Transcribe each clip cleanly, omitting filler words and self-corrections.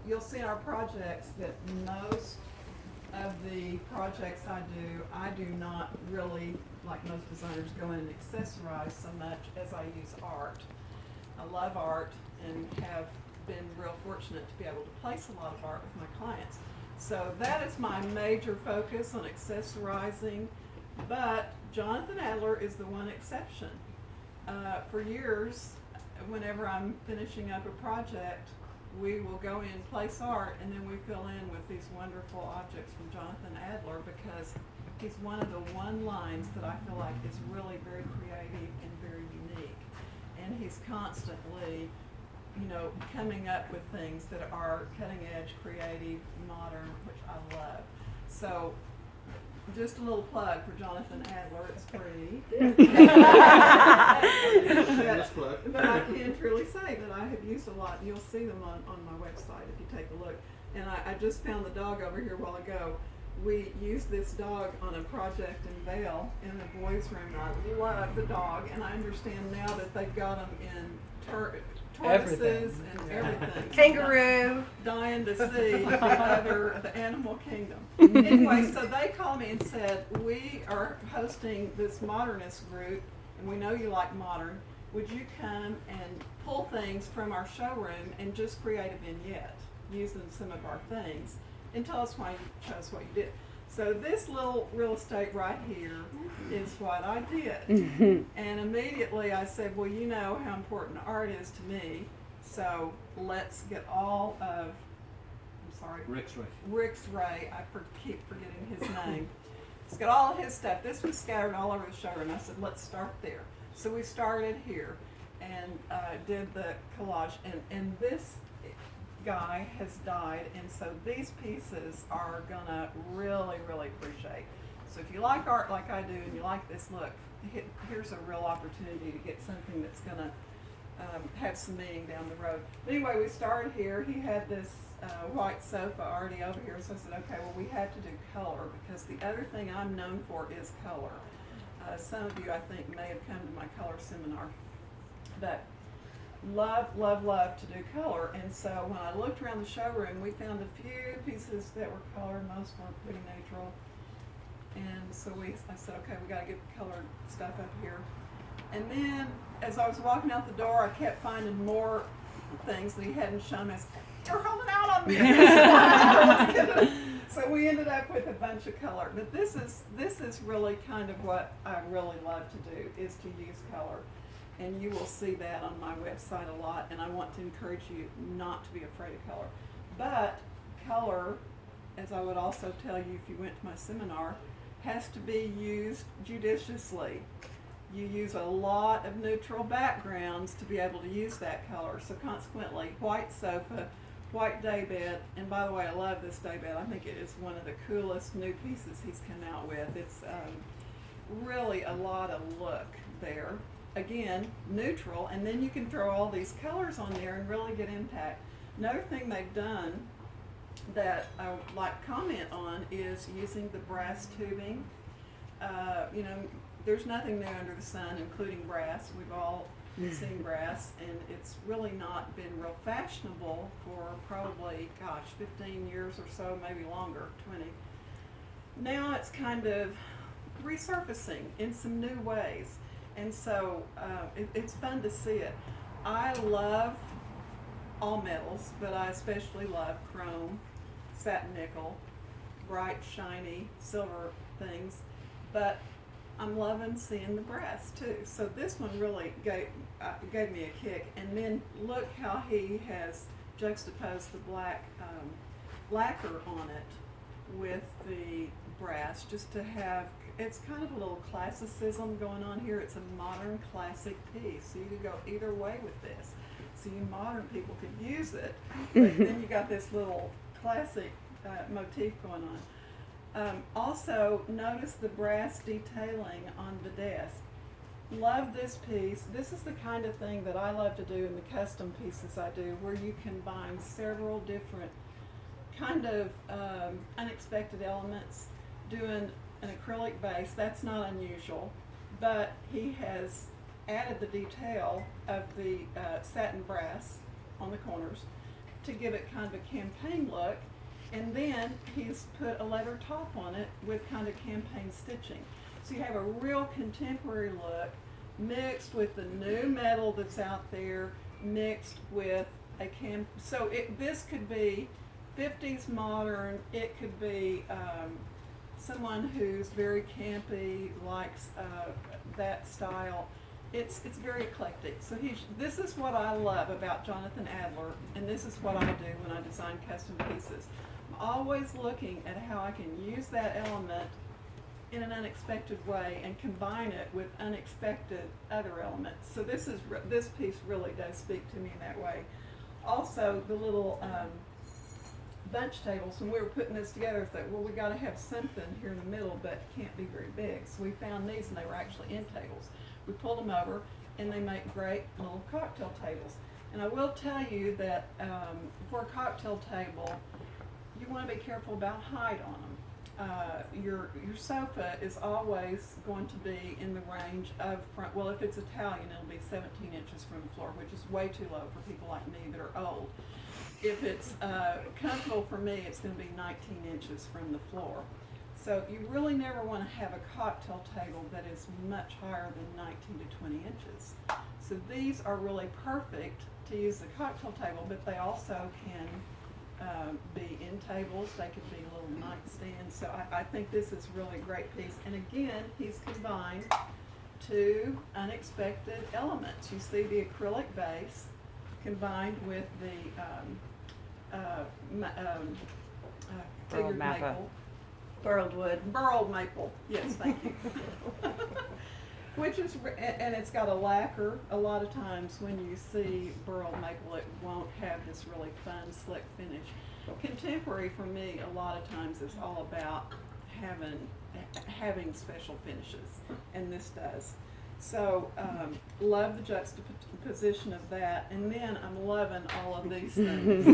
you'll see in our projects that most of the projects I do not really, like most designers, go in and accessorize so much as I use art. I love art and have been real fortunate to be able to place a lot of art with my clients. So that is my major focus on accessorizing, but Jonathan Adler is the one exception. For years, whenever I'm finishing up a project, we will go in, place art, and then we fill in with these wonderful objects from Jonathan Adler because he's one of the one lines that I feel like is really very creative and very unique. And he's constantly, coming up with things that are cutting edge, creative, modern, which I love. So just a little plug for Jonathan Adler. It's free. but I can truly say that I have used a lot, and you'll see them on my website if you take a look. And I just found the dog over here a while ago. We used this dog on a project in Vail in the boys' room. I love the dog, and I understand now that they've got them in tortoises and everything. Kangaroo. Dying to see the animal kingdom. Anyway, so they called me and said, we are hosting this modernist group, and we know you like modern. Would you come and pull things from our showroom and just create a vignette using some of our things and tell us why you chose what you did? So this little real estate right here is what I did. And immediately I said, well, you know how important art is to me, so let's get all of, Rick's Ray. I keep forgetting his name. Let's get all of his stuff. This was scattered all over the showroom. I said, let's start there. So we started here and did the collage. And this guy has died, and so these pieces are gonna really, really appreciate. So if you like art like I do and you like this look, here's a real opportunity to get something that's gonna have some meaning down the road. But anyway, we started here. He had this white sofa already over here, so I said, okay, well, we have to do color, because the other thing I'm known for is color. Some of you, I think, may have come to my color seminar, but love to do color. And so when I looked around the showroom, we found a few pieces that were colored. Most were pretty neutral. And so I said, okay, we got to get the colored stuff up here. And then as I was walking out the door, I kept finding more things that he hadn't shown us. You're holding out on me. So we ended up with a bunch of color. But this is really kind of what I really love to do, is to use color. And you will see that on my website a lot, and I want to encourage you not to be afraid of color. But color, as I would also tell you if you went to my seminar, has to be used judiciously. You use a lot of neutral backgrounds to be able to use that color. So consequently, white sofa, white daybed, and by the way, I love this daybed. I think it is one of the coolest new pieces he's come out with. It's really a lot of look there. Again, neutral, and then you can throw all these colors on there and really get impact. Another thing they've done that I would like to comment on is using the brass tubing. There's nothing new under the sun, including brass. We've all seen brass, and it's really not been real fashionable for probably, 15 years or so, maybe longer, 20. Now it's kind of resurfacing in some new ways. And so it's fun to see it. I love all metals, but I especially love chrome, satin nickel, bright, shiny, silver things. But I'm loving seeing the brass too. So this one really gave me a kick. And then look how he has juxtaposed the black lacquer on it with the brass, just to have, it's kind of a little classicism going on here. It's a modern classic piece, so you could go either way with this. So you modern people could use it, but then you got this little classic motif going on. Also, notice the brass detailing on the desk. Love this piece. This is the kind of thing that I love to do in the custom pieces I do, where you combine several different kind of unexpected elements. Doing an acrylic base, that's not unusual, but he has added the detail of the satin brass on the corners to give it kind of a campaign look. And then he's put a leather top on it with kind of campaign stitching. So you have a real contemporary look mixed with the new metal that's out there, mixed with a so this could be 50s modern, it could be someone who's very campy, likes that style. It's very eclectic. So this is what I love about Jonathan Adler, and this is what I do when I design custom pieces. I'm always looking at how I can use that element in an unexpected way and combine it with unexpected other elements. So this piece really does speak to me in that way. Also, the little bunch tables, when we were putting this together, I thought, well, we got to have something here in the middle, but it can't be very big. So we found these, and they were actually end tables. We pulled them over, and they make great little cocktail tables. And I will tell you that for a cocktail table, you want to be careful about height on them. Your sofa is always going to be in the range of front. Well, if it's Italian, it'll be 17 inches from the floor, which is way too low for people like me that are old. If it's comfortable for me, it's going to be 19 inches from the floor. So you really never want to have a cocktail table that is much higher than 19 to 20 inches. So these are really perfect to use the cocktail table, but they also can be end tables. They could be little nightstands. So I think this is really a great piece. And again, he's combined two unexpected elements. You see the acrylic base combined with the figured maple. Burled maple. Yes, thank you. Which is, and it's got a lacquer. A lot of times when you see burled maple, it won't have this really fun, slick finish. Contemporary for me, a lot of times is all about having special finishes, and this does. So, love the juxtaposition of that, and then I'm loving all of these things.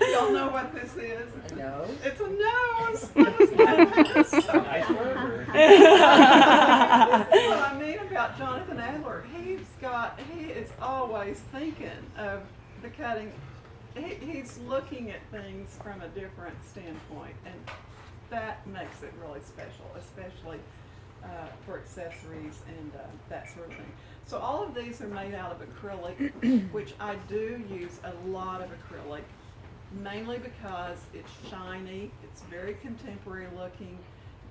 Y'all know what this is? A nose? It's a nose. What is this? Nice burger. This is what I mean about Jonathan Adler. He is always thinking of the cutting. He's looking at things from a different standpoint, and that makes it really special, especially for accessories and that sort of thing. So all of these are made out of acrylic, which I do use a lot of acrylic, mainly because it's shiny, it's very contemporary looking.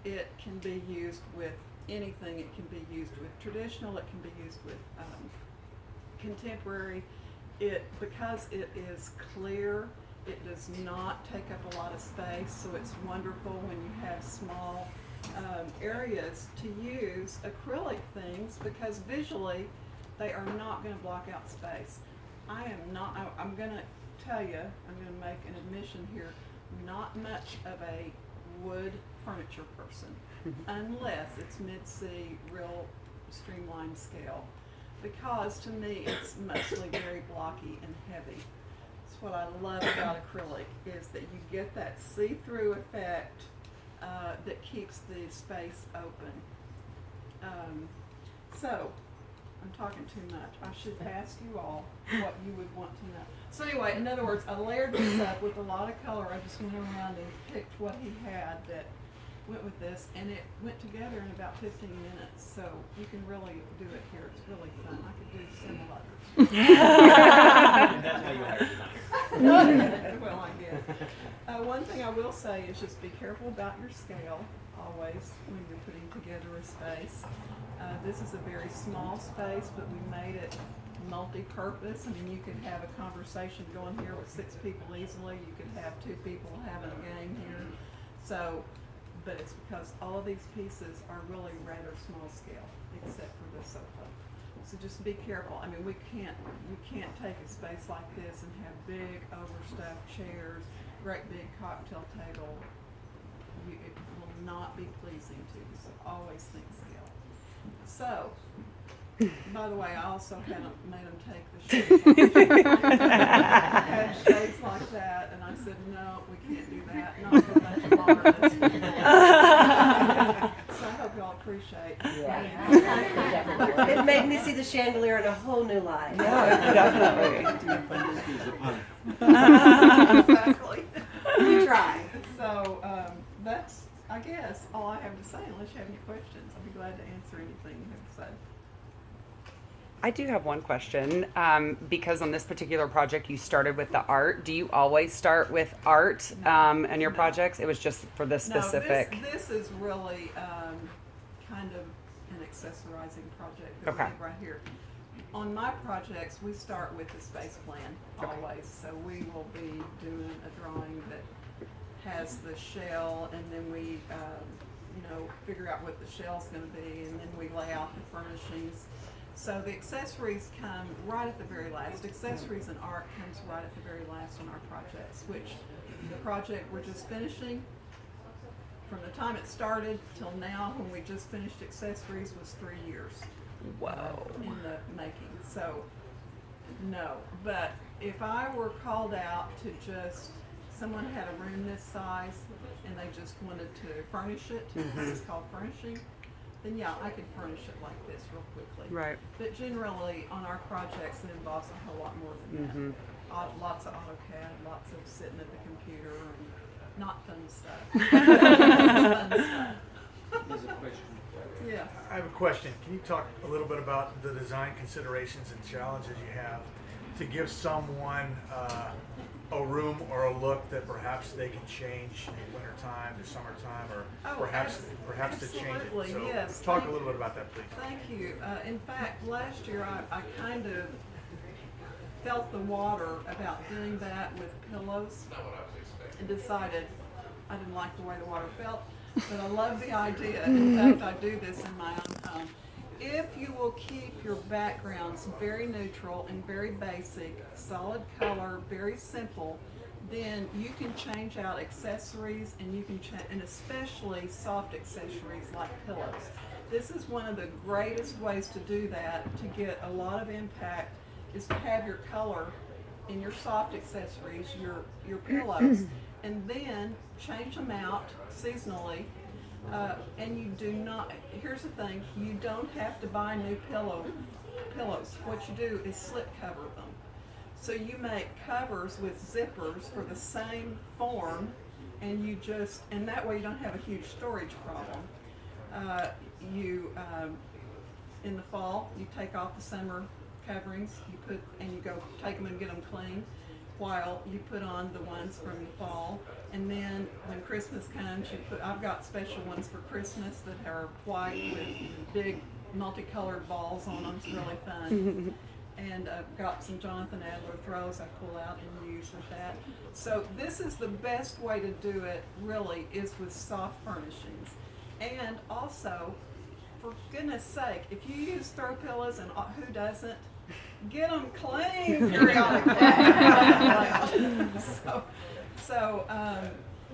It can be used with anything. It can be used with traditional, it can be used with contemporary. Because it is clear, it does not take up a lot of space, so it's wonderful when you have small areas to use acrylic things, because visually they are not going to block out space. I'm going to tell you, I'm going to make an admission here, not much of a wood furniture person, unless it's mid-C, real streamlined scale. Because to me it's mostly very blocky and heavy. That's what I love about acrylic, is that you get that see-through effect that keeps the space open. So, I'm talking too much. I should ask you all what you would want to know. So anyway, in other words, I layered this up with a lot of color. I just went around and picked what he had that went with this, and it went together in about 15 minutes, so you can really do it here. It's really fun. I could do several others. And that's why you hired designers. Well, I guess. One thing I will say is just be careful about your scale, always, when you're putting together a space. This is a very small space, but we made it multi-purpose. I mean, you could have a conversation going here with 6 people easily. You could have 2 people having a game here. So, but it's because all of these pieces are really rather small scale, except for the sofa. So just be careful. I mean, you can't take a space like this and have big overstuffed chairs, great big cocktail table. It will not be pleasing to you, so always think scale. So, by the way, I also made them take the shades off. I had shades like that, and I said, no, we can't do that. Not for a bunch of Modernists. So I hope y'all appreciate appreciate. Yeah. It made me see the chandelier in a whole new light. Yeah, definitely. Exactly. We try. So that's, I guess, all I have to say. Unless you have any questions, I'll be glad to answer anything you have to say. I do have one question. Because on this particular project, you started with the art. Do you always start with art and your projects? It was just for this specific. No, this is really kind of an accessorizing project that we Okay. have right here. On my projects, we start with the space plan always. So we will be doing a drawing that has the shell, and then we, figure out what the shell's going to be, and then we lay out the furnishings. So the accessories come right at the very last. Accessories and art comes right at the very last on our projects, which the project we're just finishing, from the time it started till now, when we just finished accessories, was 3 years. Whoa. In the making. So, no. But if I were called out to just, someone had a room this size and they just wanted to furnish it, this is called furnishing, then yeah, I could furnish it like this real quickly. Right. But generally, on our projects, it involves a whole lot more than that. Lots of AutoCAD, lots of sitting at the computer, and not fun stuff. Fun stuff. There's a question. Yeah. I have a question. Can you talk a little bit about the design considerations and challenges you have to give someone a room or a look that perhaps they can change in wintertime to summertime, or perhaps to change it? Absolutely, So yes. talk a little bit about that, please. Thank you. In fact, last year I kind of felt the water about doing that with pillows and decided I didn't like the way the water felt, but I love the idea. In fact, I do this in my own home. If you will keep your backgrounds very neutral and very basic, solid color, very simple, then you can change out accessories, and you can and especially soft accessories like pillows. This is one of the greatest ways to do that, to get a lot of impact, is to have your color in your soft accessories, your pillows, and then change them out seasonally. And you do not, here's the thing, you don't have to buy new pillows. What you do is slip cover them. So you make covers with zippers for the same form, and and that way you don't have a huge storage problem. In the fall, you take off the summer coverings, you go take them and get them clean, while you put on the ones from the fall. And then when Christmas comes, I've got special ones for Christmas that are white with big multicolored balls on them. It's really fun. And I've got some Jonathan Adler throws I pull out and use with that. So this is the best way to do it, really, is with soft furnishings. And also, for goodness sake, if you use throw pillows, and who doesn't, get them clean periodically.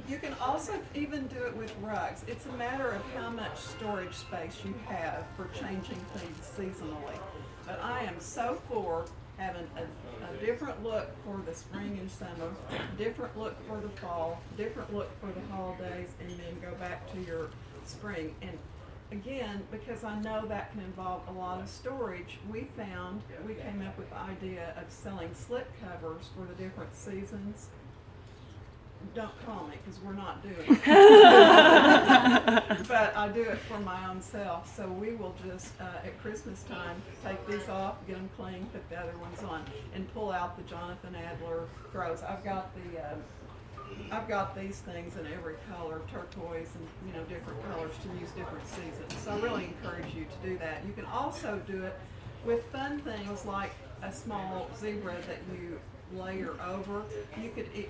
You can also even do it with rugs. It's a matter of how much storage space you have for changing things seasonally. But I am so for having a different look for the spring and summer, different look for the fall, different look for the holidays, and then go back to your spring. And again, because I know that can involve a lot of storage, we came up with the idea of selling slip covers for the different seasons. Don't call me, because we're not doing it. But I do it for my own self. So we will just, at Christmas time, take these off, get them clean, put the other ones on, and pull out the Jonathan Adler throws. I've got these things in every color, turquoise and different colors to use different seasons. So I really encourage you to do that. You can also do it with fun things like a small zebra that you layer over.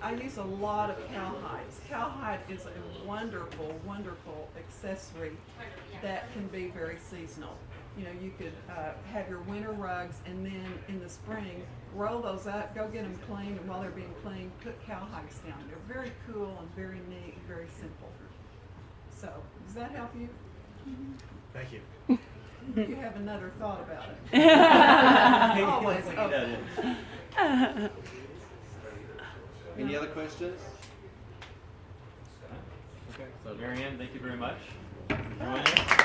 I use a lot of cowhides. Cowhide is a wonderful, wonderful accessory that can be very seasonal. You could have your winter rugs, and then in the spring, roll those up, go get them cleaned, and while they're being cleaned, put cowhides down. They're very cool and very neat, very simple. So, does that help you? Thank you. You have another thought about it. Always. Oh. Any other questions? Okay, so Marianne, thank you very much for joining us.